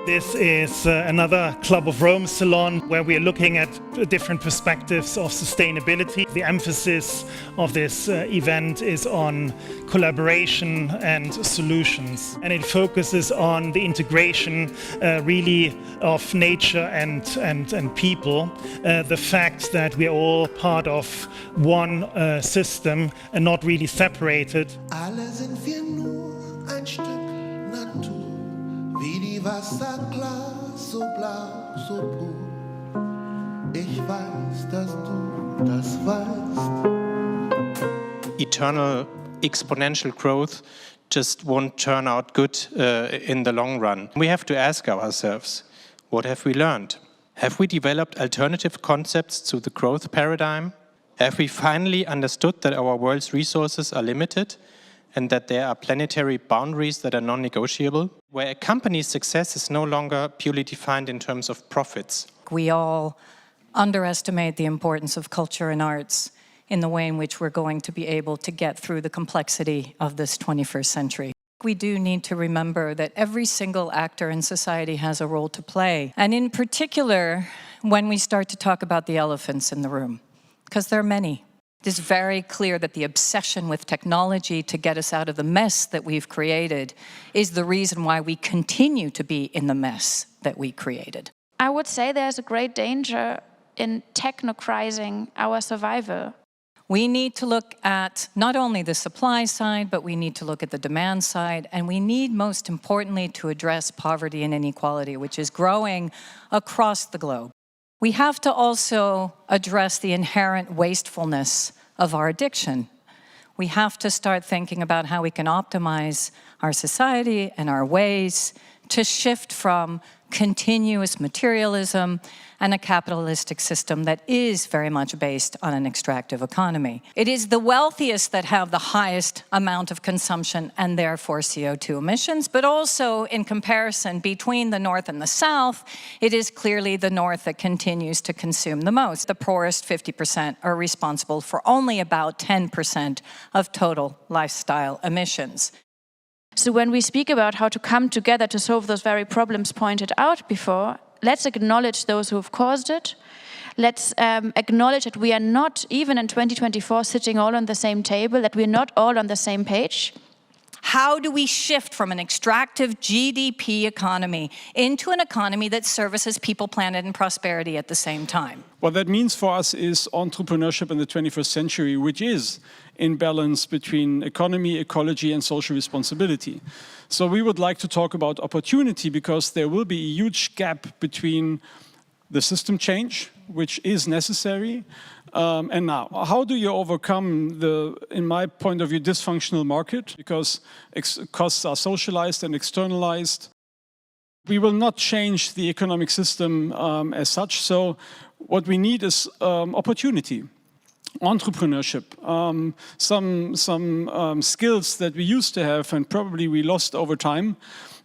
This is another Club of Rome Salon where we are looking at different perspectives of sustainability. The emphasis of this event is on collaboration and solutions, and it focuses on the integration really of nature and people. The fact that we are all part of one system and not really separated. Alle sind wir nur ein Stück Natur. Wie die Wasserglas, so blau, so pur. Ich weiß, dass du das weißt. Eternal exponential growth just won't turn out good in the long run. We have to ask ourselves, what have we learned? Have we developed alternative concepts to the growth paradigm? Have we finally understood that our world's resources are limited and that there are planetary boundaries that are non-negotiable, where a company's success is no longer purely defined in terms of profits? We all underestimate the importance of culture and arts in the way in which we're going to be able to get through the complexity of this 21st century. We do need to remember that every single actor in society has a role to play, and in particular, when we start to talk about the elephants in the room, because there are many. It is very clear that the obsession with technology to get us out of the mess that we've created is the reason why we continue to be in the mess that we created. I would say there's a great danger in technocrizing our survival. We need to look at not only the supply side, but we need to look at the demand side, and we need, most importantly, to address poverty and inequality, which is growing across the globe. We have to also address the inherent wastefulness of our addiction. We have to start thinking about how we can optimize our society and our ways to shift from continuous materialism and a capitalistic system that is very much based on an extractive economy. It is the wealthiest that have the highest amount of consumption and therefore CO2 emissions, but also in comparison between the North and the South, it is clearly the North that continues to consume the most. The poorest 50% are responsible for only about 10% of total lifestyle emissions. So when we speak about how to come together to solve those very problems pointed out before, let's acknowledge those who have caused it. Let's acknowledge that we are not, even in 2024, sitting all on the same table, that we're not all on the same page. How do we shift from an extractive GDP economy into an economy that services people, planet, and prosperity at the same time? What that means for us is entrepreneurship in the 21st century, which is in balance between economy, ecology, and social responsibility. So we would like to talk about opportunity because there will be a huge gap between the system change, which is necessary, and now. How do you overcome the, in my point of view, dysfunctional market? Because costs are socialized and externalized. We will not change the economic system as such, so what we need is opportunity. Entrepreneurship, some skills that we used to have and probably we lost over time,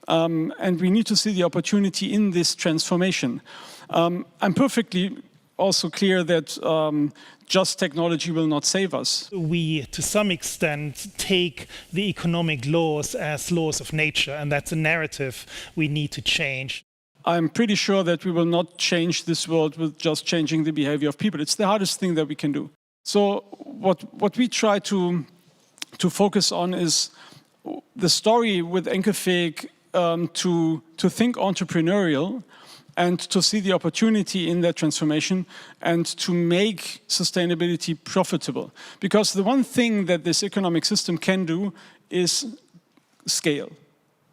and we need to see the opportunity in this transformation. I'm perfectly also clear that just technology will not save us. We, to some extent, take the economic laws as laws of nature, and that's a narrative we need to change. I'm pretty sure that we will not change this world with just changing the behavior of people. It's the hardest thing that we can do. So what we try to focus on is the story with Enkelfähig to think entrepreneurial and to see the opportunity in that transformation and to make sustainability profitable. Because the one thing that this economic system can do is scale,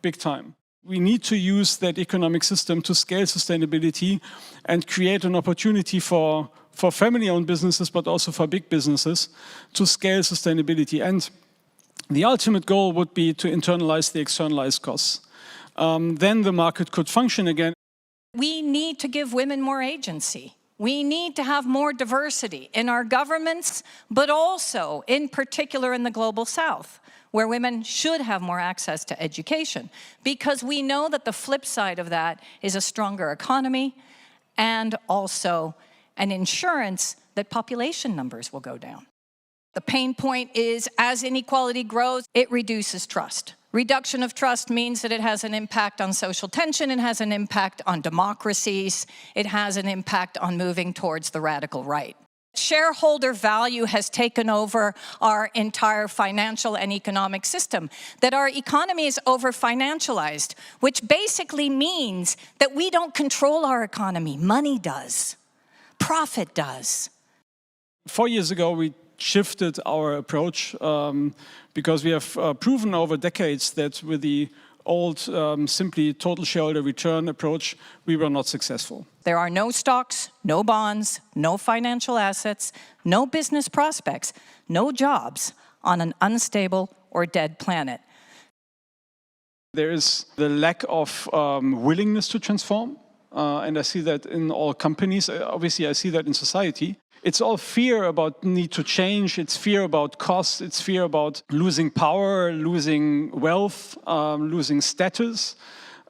big time. We need to use that economic system to scale sustainability and create an opportunity for family-owned businesses, but also for big businesses to scale sustainability. And the ultimate goal would be to internalize the externalized costs. Then the market could function again. We need to give women more agency. We need to have more diversity in our governments, but also, in particular, in the global South, where women should have more access to education, because we know that the flip side of that is a stronger economy and also an insurance that population numbers will go down. The pain point is, as inequality grows, it reduces trust. Reduction of trust means that it has an impact on social tension, it has an impact on democracies, it has an impact on moving towards the radical right. Shareholder value has taken over our entire financial and economic system, that our economy is over-financialized, which basically means that we don't control our economy. Money does. Profit does. 4 years ago, we shifted our approach because we have proven over decades that with the old simply total shareholder return approach, we were not successful. There are no stocks, no bonds, no financial assets, no business prospects, no jobs on an unstable or dead planet. There is the lack of willingness to transform, and I see that in all companies. Obviously, I see that in society. It's all fear about need to change, it's fear about costs, it's fear about losing power, losing wealth, losing status,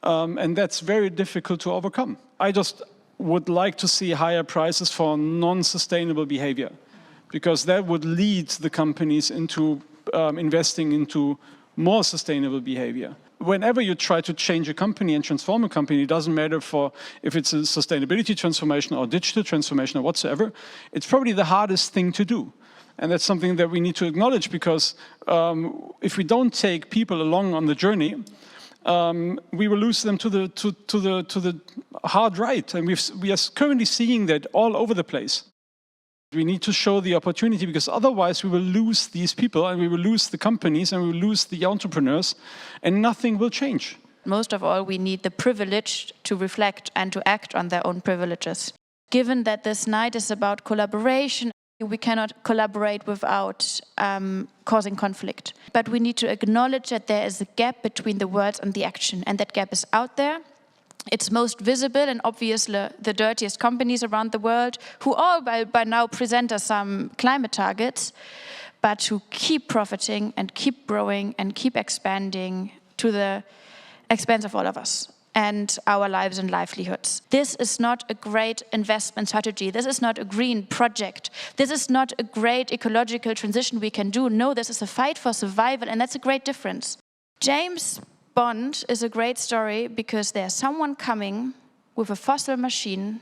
and that's very difficult to overcome. I just would like to see higher prices for non-sustainable behavior, because that would lead the companies into investing into more sustainable behavior. Whenever you try to change a company and transform a company, it doesn't matter if it's a sustainability transformation or digital transformation or whatsoever, it's probably the hardest thing to do. And that's something that we need to acknowledge, because if we don't take people along on the journey, we will lose them to the hard right. And we are currently seeing that all over the place. We need to show the opportunity, because otherwise we will lose these people and we will lose the companies and we will lose the entrepreneurs and nothing will change. Most of all, we need the privilege to reflect and to act on their own privileges. Given that this night is about collaboration, we cannot collaborate without causing conflict. But we need to acknowledge that there is a gap between the words and the action, and that gap is out there. It's most visible and obviously the dirtiest companies around the world, who all by now present us some climate targets, but who keep profiting and keep growing and keep expanding to the expense of all of us and our lives and livelihoods. This is not a great investment strategy. This is not a green project. This is not a great ecological transition we can do. No, this is a fight for survival, and that's a great difference. James Bond is a great story because there's someone coming with a fossil machine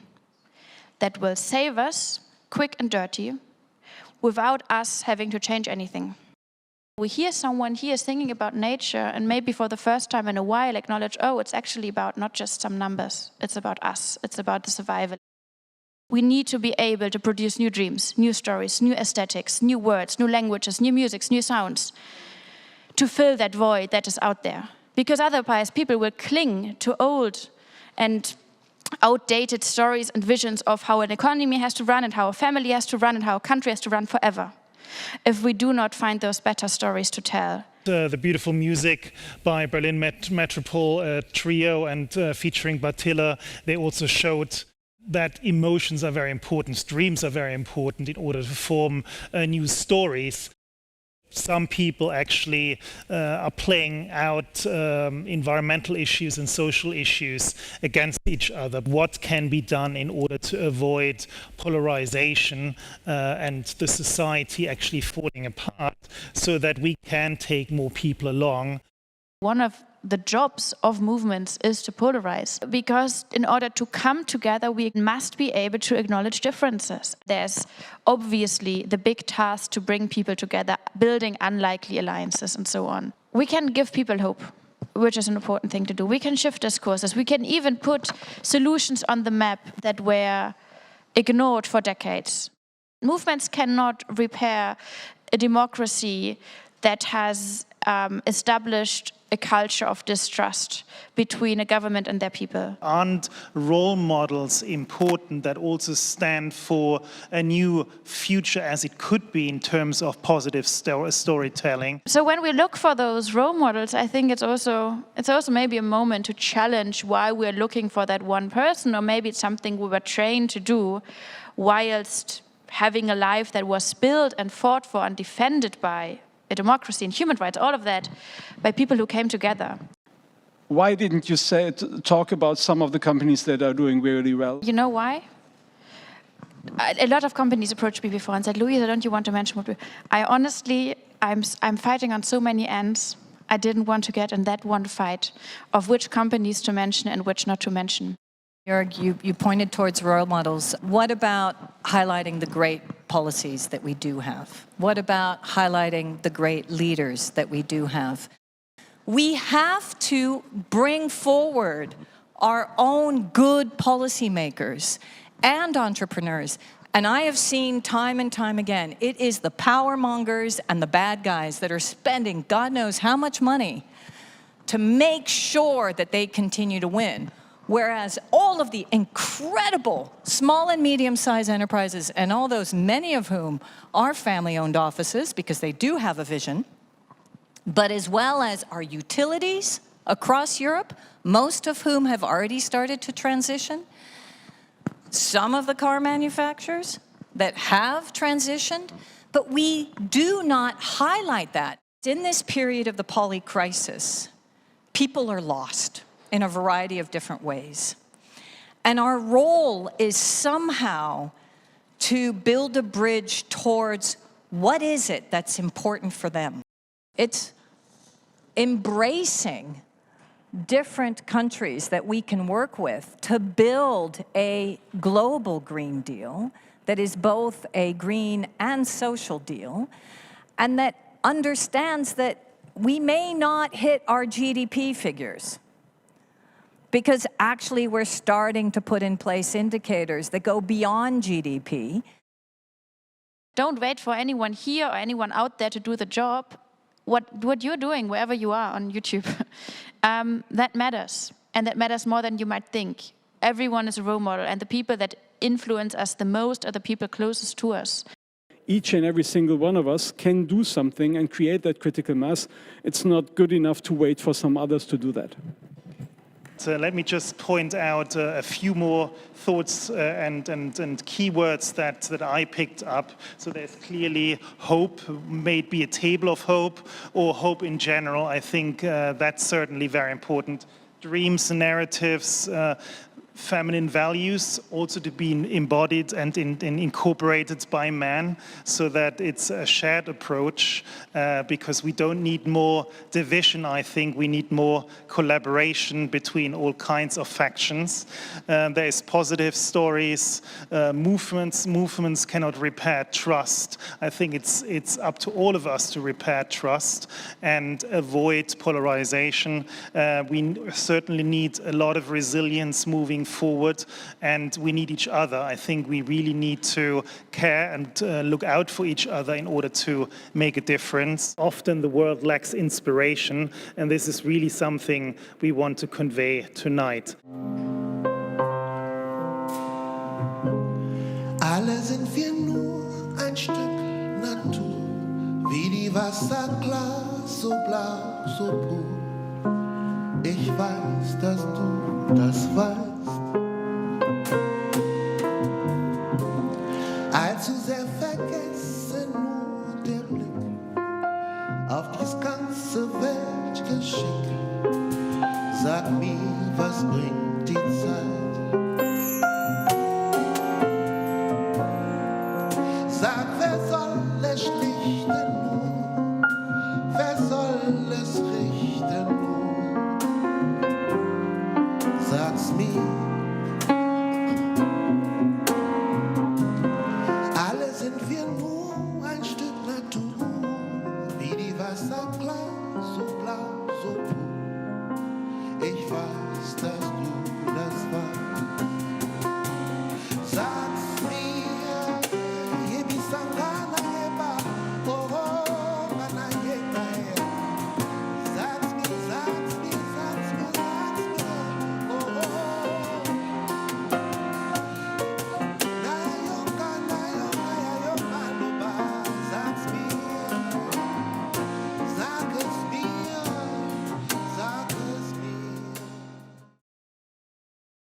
that will save us, quick and dirty, without us having to change anything. We hear someone here thinking about nature and maybe for the first time in a while acknowledge, oh, it's actually about not just some numbers, it's about us, it's about the survival. We need to be able to produce new dreams, new stories, new aesthetics, new words, new languages, new musics, new sounds, to fill that void that is out there. Because otherwise people will cling to old and outdated stories and visions of how an economy has to run and how a family has to run and how a country has to run forever, if we do not find those better stories to tell. The beautiful music by Berlin Metropol Trio and featuring Batila, they also showed that emotions are very important, dreams are very important in order to form new stories. Some people actually are playing out environmental issues and social issues against each other. What can be done in order to avoid polarization and the society actually falling apart so that we can take more people along? One of the jobs of movements is to polarize, because in order to come together, we must be able to acknowledge differences. There's obviously the big task to bring people together, building unlikely alliances and so on. We can give people hope, which is an important thing to do. We can shift discourses. We can even put solutions on the map that were ignored for decades. Movements cannot repair a democracy that has established a culture of distrust between a government and their people. Aren't role models important that also stand for a new future as it could be in terms of positive storytelling? So when we look for those role models, I think it's also maybe a moment to challenge why we're looking for that one person, or maybe it's something we were trained to do whilst having a life that was built and fought for and defended by a democracy and human rights, all of that, by people who came together. Why didn't you talk about some of the companies that are doing really well? You know why? A lot of companies approached me before and said, Luisa, don't you want to mention what we... I'm fighting on so many ends. I didn't want to get in that one fight of which companies to mention and which not to mention. Joerg, you pointed towards role models. What about highlighting the great policies that we do have? What about highlighting the great leaders that we do have? We have to bring forward our own good policymakers and entrepreneurs. And I have seen time and time again, it is the power mongers and the bad guys that are spending God knows how much money to make sure that they continue to win. Whereas all of the incredible small and medium-sized enterprises, and all those, many of whom are family-owned offices because they do have a vision, but as well as our utilities across Europe, most of whom have already started to transition, some of the car manufacturers that have transitioned, but we do not highlight that. In this period of the poly crisis, people are lost in a variety of different ways. And our role is somehow to build a bridge towards what is it that's important for them. It's embracing different countries that we can work with to build a global Green Deal that is both a green and social deal, and that understands that we may not hit our GDP figures, because actually we're starting to put in place indicators that go beyond GDP. Don't wait for anyone here or anyone out there to do the job. What you're doing, wherever you are on YouTube, that matters. And that matters more than you might think. Everyone is a role model, and the people that influence us the most are the people closest to us. Each and every single one of us can do something and create that critical mass. It's not good enough to wait for some others to do that. So let me just point out a few more thoughts and keywords that I picked up. So there's clearly hope, maybe a table of hope, or hope in general. I think that's certainly very important. Dreams, narratives, feminine values also to be embodied and incorporated by man, so that it's a shared approach, because we don't need more division. I think we need more collaboration between all kinds of factions. There is positive stories, movements cannot repair trust. I think it's up to all of us to repair trust and avoid polarization. We certainly need a lot of resilience moving forward, and we need each other. I think we really need to care and look out for each other in order to make a difference. Often the world lacks inspiration, and this is really something we want to convey tonight. Alle sind wir nur ein Stück Natur, wie die Wasserglas, so blau, so pur. Ich weiß, dass du das weißt. Allzu sehr vergessen nur der Blick auf dies ganze Weltgeschick. Sag mir, was bringt die Zeit?